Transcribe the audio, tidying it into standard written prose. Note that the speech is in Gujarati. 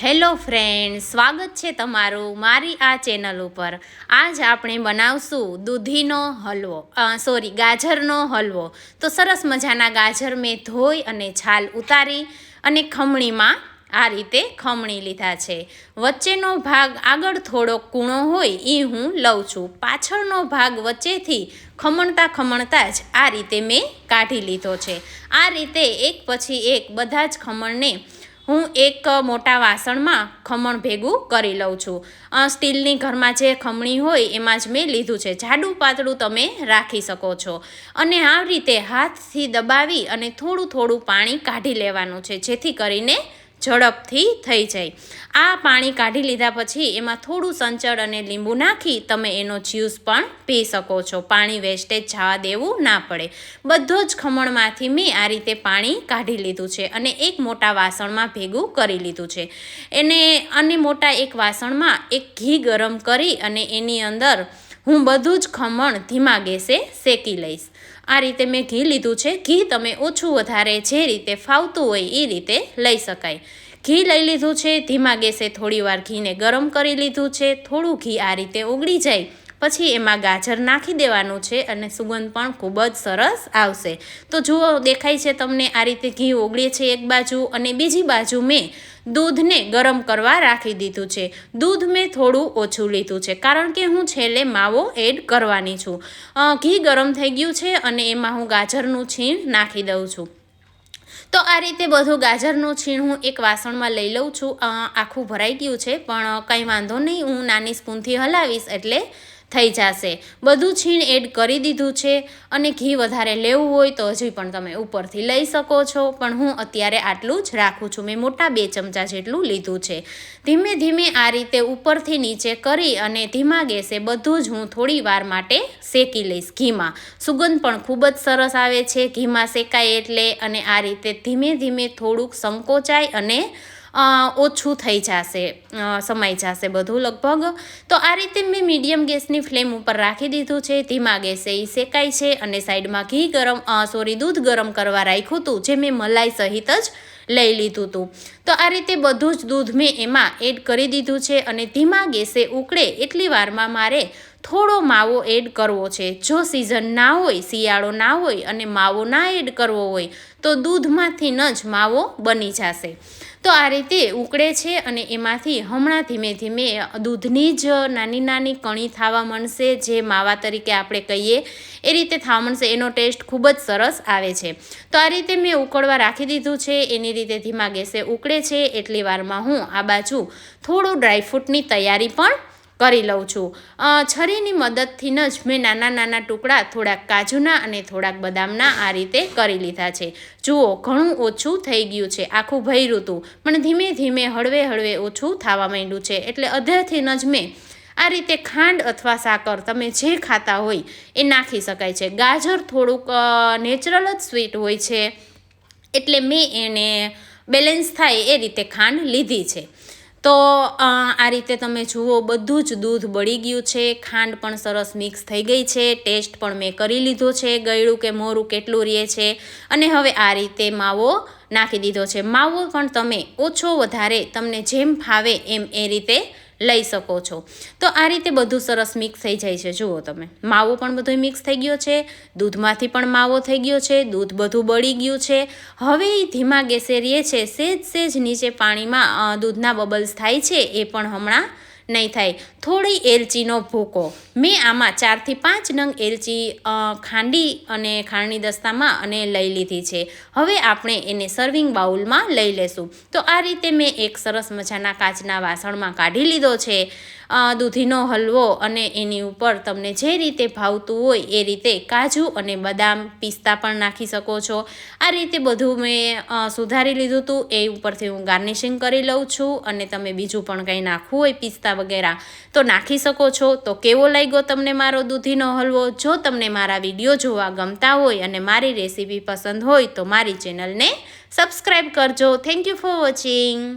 હેલો ફ્રેન્ડ, સ્વાગત છે તમારું મારી આ ચેનલ ઉપર। આજ આપણે બનાવશું દૂધીનો હલવો, ગાજરનો હલવો। તો સરસ મજાના ગાજર મેં ધોઈ અને છાલ ઉતારી અને ખમણીમાં આ રીતે ખમણી લીધા છે। વચ્ચેનો ભાગ આગળ થોડોક કૂણો હોય એ હું લઉં છું। પાછળનો ભાગ વચ્ચેથી ખમણતા જ આ રીતે મેં કાઢી લીધો છે। આ રીતે એક પછી એક બધા જ ખમણને હું એક મોટા વાસણમાં ખમણ ભેગું કરી લઉં છું। સ્ટીલની ઘરમાં જે ખમણી હોય એમાં જ મેં લીધું છે। જાડું પાતળું તમે રાખી શકો છો। અને આ રીતે હાથથી દબાવી અને થોડું થોડું પાણી કાઢી લેવાનું છે, જેથી કરીને ઝડપથી થઈ જાય। આ પાણી કાઢી લીધા પછી એમાં થોડું સંચળ અને લીંબુ નાખી તમે એનો જ્યુસ પણ પી શકો છો। પાણી વેસ્ટેજ જવા દેવું ના પડે। બધો જ ખમણમાંથી મેં આ રીતે પાણી કાઢી લીધું છે અને એક મોટા વાસણમાં ભેગું કરી લીધું છે। અને મોટા એક વાસણમાં એક ઘી ગરમ કરી અને એની અંદર હું બધું જ ખમણ ધીમા ગેસે શેકી લઈશ। આ રીતે મેં ઘી લીધું છે। ઘી તમે ઓછું વધારે જે રીતે ફાવતું હોય એ રીતે લઈ શકાય। ઘી લઈ લીધું છે, ધીમા ગેસે થોડી વાર ઘીને ગરમ કરી લીધું છે। થોડું ઘી આ રીતે ઓગળી જાય પછી એમાં ગાજર નાખી દેવાનું છે અને સુગંધ પણ ખૂબ જ સરસ આવશે। તો જુઓ, દેખાય છે તમને આ રીતે ઘી ઓગળે છે એક બાજુ, અને બીજી બાજુ મેં દૂધને ગરમ કરવા રાખી દીધું છે। દૂધ મેં થોડું ઓછું લીધું છે કારણ કે હું છેલ્લે માવો એડ કરવાની છું। ઘી ગરમ થઈ ગયું છે અને એમાં હું ગાજરનું છીણ નાખી દઉં છું। તો આ રીતે બધું ગાજરનું છીણ હું એક વાસણમાં લઈ લઉં છું। આખું ભરાઈ ગયું છે પણ કંઈ વાંધો નહીં, હું નાની સ્પૂનથી હલાવીશ એટલે થઈ જશે। બધું છીણ એડ કરી દીધું છે અને ઘી વધારે લેવું હોય તો હજી પણ તમે ઉપરથી લઈ શકો છો, પણ હું અત્યારે આટલું જ રાખું છું। મેં મોટા 2 ચમચા જેટલું લીધું છે। ધીમે ધીમે આ રીતે ઉપરથી નીચે કરી અને ધીમા ગેસે બધું જ હું થોડી વાર માટે શેકી લઈશ ઘીમાં। સુગંધ પણ ખૂબ જ સરસ આવે છે ઘીમાં શેકાય એટલે। અને આ રીતે ધીમે ધીમે થોડુંક સંકોચાય અને ઓછું થઈ જશે, સમાઈ જશે બધું લગભગ। તો આ રીતે મેં મીડિયમ ગેસની ફ્લેમ ઉપર રાખી દીધું છે। ધીમા ગેસે એ શેકાય છે અને સાઈડમાં દૂધ ગરમ કરવા રાખ્યું હતું, જે મેં મલાઈ સહિત જ લઈ લીધું હતું। તો આ રીતે બધું જ દૂધ મેં એમાં એડ કરી દીધું છે અને ધીમા ગેસે ઉકળે એટલી વારમાં મારે થોડો માવો એડ કરવો છે। જો સિઝન ના હોય, શિયાળો ના હોય અને માવો ના એડ કરવો હોય તો દૂધમાંથી જ માવો બની જશે। તો આ રીતે ઉકળે છે અને એમાંથી હમણાં ધીમે ધીમે દૂધની જ નાની નાની કણી થવા માંડશે, જે માવા તરીકે આપણે કહીએ એ રીતે થવા માંડશે। એનો ટેસ્ટ ખૂબ જ સરસ આવે છે। તો આ રીતે મેં ઉકળવા રાખી દીધું છે। એની રીતે ધીમા ગેસે ઉકળે છે એટલી વારમાં હું આ બાજુ થોડું ડ્રાયફ્રૂટની તૈયારી પણ કરી લઉં છું। છરીની મદદથી જ મેં નાના નાના ટુકડા થોડાક કાજુના અને થોડાક બદામના આ રીતે કરી લીધા છે। જુઓ, ઘણું ઓછું થઈ ગયું છે, આખું ભર્યું હતું પણ ધીમે ધીમે હળવે હળવે ઓછું થવા માંડ્યું છે। એટલે અધેરથી જ મેં આ રીતે ખાંડ અથવા સાકર તમે જે ખાતા હોય એ નાખી શકાય છે। ગાજર થોડુંક નેચરલ જ સ્વીટ હોય છે એટલે મેં એને બેલેન્સ થાય એ રીતે ખાંડ લીધી છે। તો આ રીતે તમે જુઓ, બધું જ દૂધ બળી ગયું છે, ખાંડ પણ સરસ મિક્સ થઈ ગઈ છે, ટેસ્ટ પણ મેં કરી લીધો છે, ગળ્યું કે મોરું કેટલું રહે છે। અને હવે આ રીતે માવો નાખી દીધો છે। માવો પણ તમે ઓછો વધારે તમને જેમ ફાવે એમ એ રીતે લઈ શકો છો। તો આ રીતે બધું સરસ મિક્સ થઈ જાય છે। જુઓ તમે, માવો પણ બધો મિક્સ થઈ ગયો છે, દૂધમાંથી પણ માવો થઈ ગયો છે, દૂધ બધું બળી ગયું છે। હવે એ ધીમા ગેસે રહે છે, સેજ નીચે પાણીમાં દૂધના બબલ્સ થાય છે, એ પણ હમણાં નહીં થાય। થોડી એલચીનો ભૂકો મેં આમાં 4 થી 5 નંગ એલચી ખાંડી અને ખાંડની દસ્તામાં અને લઈ લીધી છે। હવે આપણે એને સર્વિંગ બાઉલમાં લઈ લેશું। તો આ રીતે મેં એક સરસ મજાના કાચના વાસણમાં કાઢી લીધો છે દૂધીનો હલવો, અને એની ઉપર તમને જે રીતે ભાવતું હોય એ રીતે કાજુ અને બદામ, પિસ્તા પણ નાખી શકો છો। આ રીતે બધું મેં સુધારી લીધું હતું, એ ઉપરથી હું ગાર્નિશિંગ કરી લઉં છું। અને તમે બીજું પણ કંઈ નાખવું હોય, પિસ્તા વગેરે, તો નાખી શકો છો। તો કેવો લાગ્યો તમને મારો દૂધીનો હલવો? જો તમને મારા વિડીયો જોવા ગમતા હોય અને મારી રેસીપી પસંદ હોય તો મારી ચેનલને સબસ્ક્રાઈબ કરજો। Thank you for watching.